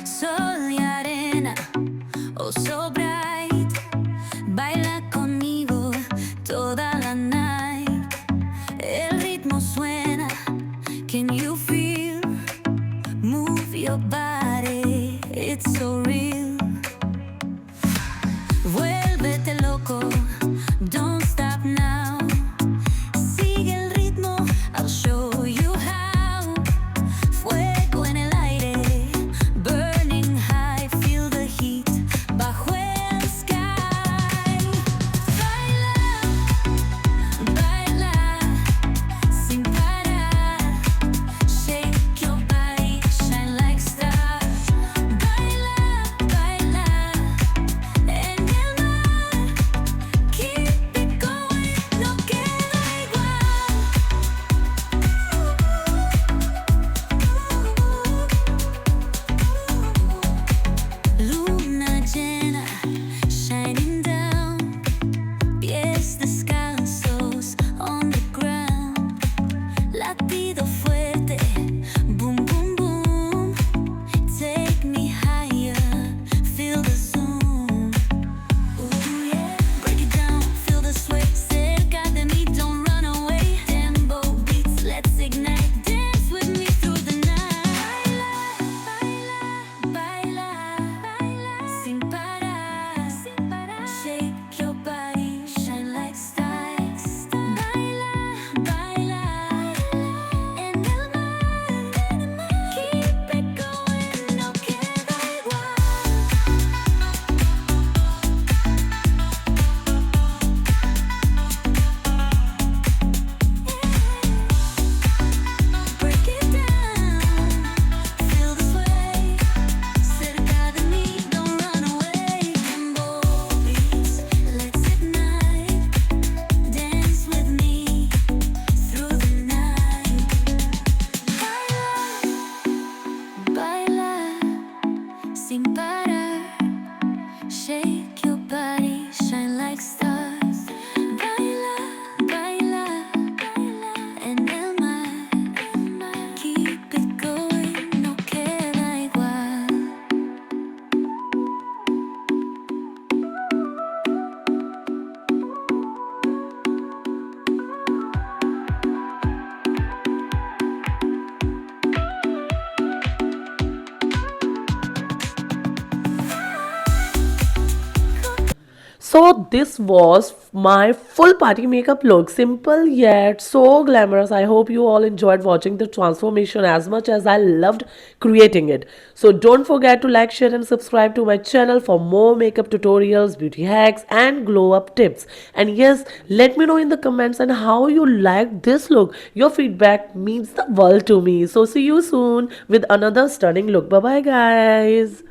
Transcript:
Sol y arena, oh so bright, baila conmigo toda la night. El ritmo suena, can you feel? Move your body, it's so real. Vuélvete loco, don't stop now. Sigue el ritmo, I'll show you how. Fuego en el aire, burning high, feel the heat bajo el sky. Baila, baila, sin parar. Shake your body, shine like stars. Baila, baila, en el mar. Keep it going, no queda igual. Luna llena, shining down. Pies descalzos on the ground. Latido fuerte, boom, boom, boom. Take me higher, feel the zoom. Ooh, yeah. Break it down, feel the sway. Cerca de mí, don't run away. Tempo beats, let's ignite. Dance with me through the night. Baila, baila, baila, sin parar, sin parar. Shake your body, shine like stars. Baila, baila, en el mar. Keep it going, no queda igual. Break it down, feel the sway. Cerca de mí, don't run away. Tempo beats, let's ignite. Dance with me through the night. Baila, baila, sin parar. Shake your body, shine like stars. Baila, baila, baila, en el mar. Keep it going, no queda igual. So this was my full party makeup look. Simple yet so glamorous. I hope you all enjoyed watching the transformation as much as I loved creating it. So don't forget to like, share and subscribe to my channel for more makeup tutorials, beauty hacks and glow up tips. And yes, let me know in the comments and how you liked this look. Your feedback means the world to me. So see you soon with another stunning look. Bye bye guys.